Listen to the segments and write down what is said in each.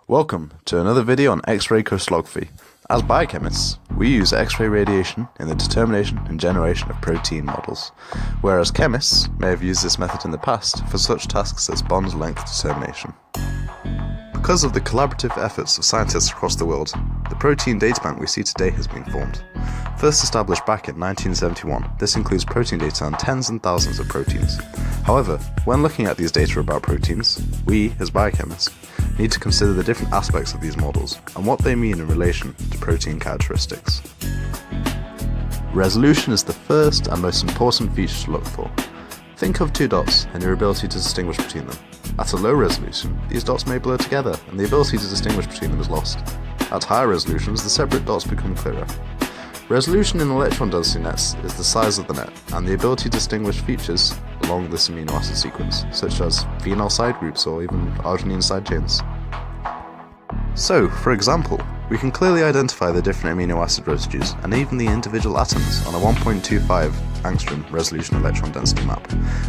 Welcome to another video on X-ray crystallography. As biochemists, we use X-ray radiation in the determination and generation of protein models, whereas chemists may have used this method in the past for such tasks as bond length determination. Because of the collaborative efforts of scientists across the world, the protein databank we see today has been formed. First established back in 1971, this includes protein data on tens and thousands of proteins. However, when looking at these data about proteins, we, as biochemists, need to consider the different aspects of these models and what they mean in relation to protein characteristics. Resolution is the first and most important feature to look for. Think of two dots and your ability to distinguish between them. At a low resolution, these dots may blur together and the ability to distinguish between them is lost. At higher resolutions, the separate dots become clearer. Resolution in electron density nets is the size of the net and the ability to distinguish features along this amino acid sequence, such as phenyl side groups or even arginine side chains. So, for example, we can clearly identify the different amino acid residues and even the individual atoms on a 1.25 angstrom resolution electron density map,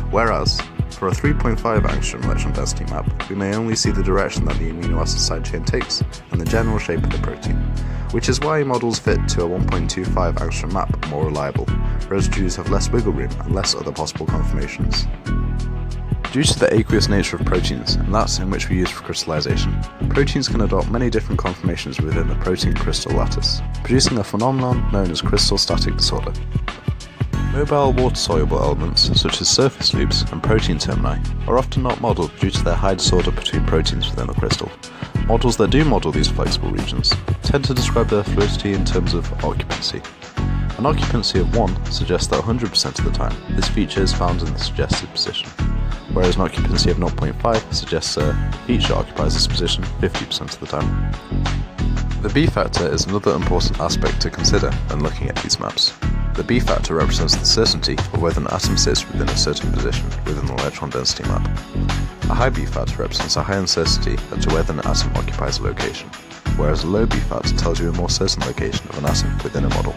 whereas for a 3.5 angstrom electron density map, we may only see the direction that the amino acid side chain takes and the general shape of the protein, which is why models fit to a 1.25 angstrom map are more reliable. Residues have less wiggle room and less other possible conformations. Due to the aqueous nature of proteins, and that's in which we use for crystallization, proteins can adopt many different conformations within the protein crystal lattice, producing a phenomenon known as crystal static disorder. Mobile water-soluble elements, such as surface loops and protein termini, are often not modelled due to their high disorder between proteins within the crystal. Models that do model these flexible regions tend to describe their fluidity in terms of occupancy. An occupancy of 1 suggests that 100% of the time this feature is found in the suggested position, whereas an occupancy of 0.5 suggests a feature occupies this position 50% of the time. The B factor is another important aspect to consider when looking at these maps. The B factor represents the certainty of whether an atom sits within a certain position within the electron density map. A high B factor represents a high uncertainty as to whether an atom occupies a location, whereas a low B factor tells you a more certain location of an atom within a model.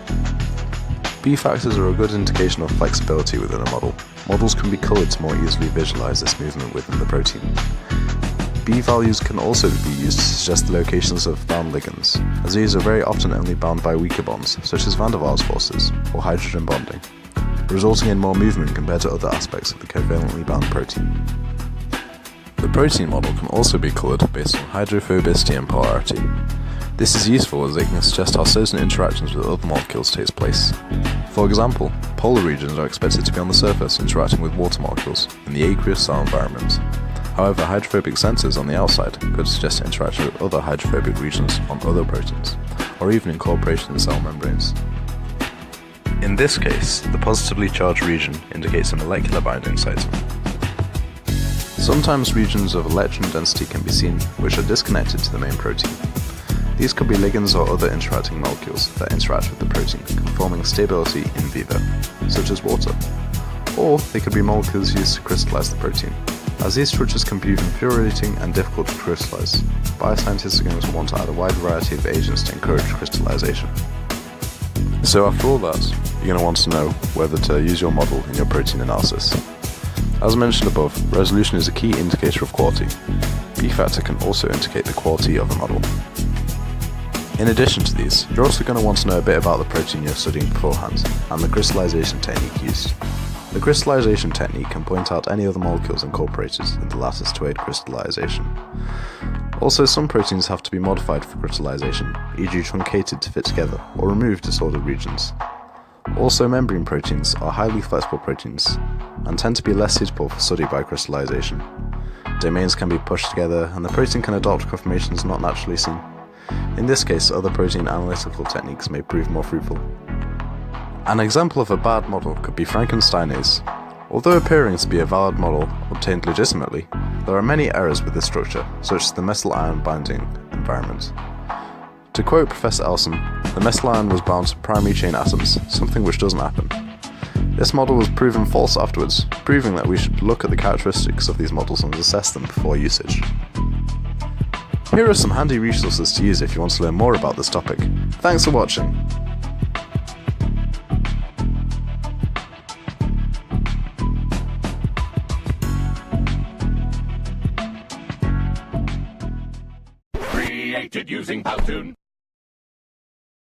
B factors are a good indication of flexibility within a model. Models can be coloured to more easily visualize this movement within the protein. B values can also be used to suggest the locations of bound ligands, as these are very often only bound by weaker bonds, such as van der Waals forces or hydrogen bonding, resulting in more movement compared to other aspects of the covalently bound protein. The protein model can also be coloured based on hydrophobicity and polarity. This is useful as it can suggest how certain interactions with other molecules takes place. For example, polar regions are expected to be on the surface interacting with water molecules in the aqueous cell environment. However, hydrophobic centers on the outside could suggest interaction with other hydrophobic regions on other proteins, or even incorporation in cell membranes. In this case, the positively charged region indicates a molecular binding site. Sometimes regions of electron density can be seen which are disconnected to the main protein. These could be ligands or other interacting molecules that interact with the protein, conforming stability in vivo, such as water. Or they could be molecules used to crystallize the protein. As these structures can be infuriating and difficult to crystallize, bioscientists are going to want to add a wide variety of agents to encourage crystallization. So after all that, you're going to want to know whether to use your model in your protein analysis. As mentioned above, resolution is a key indicator of quality. B factor can also indicate the quality of a model. In addition to these, you're also going to want to know a bit about the protein you're studying beforehand, and the crystallization technique used. The crystallization technique can point out any other molecules incorporated in the lattice to aid crystallization. Also, some proteins have to be modified for crystallization, e.g. truncated to fit together, or remove disordered regions. Also, membrane proteins are highly flexible proteins, and tend to be less suitable for study by crystallization. Domains can be pushed together, and the protein can adopt conformations not naturally seen. In this case, other protein analytical techniques may prove more fruitful. An example of a bad model could be Frankensteinase. Although appearing to be a valid model obtained legitimately, there are many errors with this structure, such as the mesyl ion binding environment. To quote Professor Elson, the mesyl ion was bound to primary chain atoms, something which doesn't happen. This model was proven false afterwards, proving that we should look at the characteristics of these models and assess them before usage. Here are some handy resources to use if you want to learn more about this topic. Thanks for watching! created using Powtoon.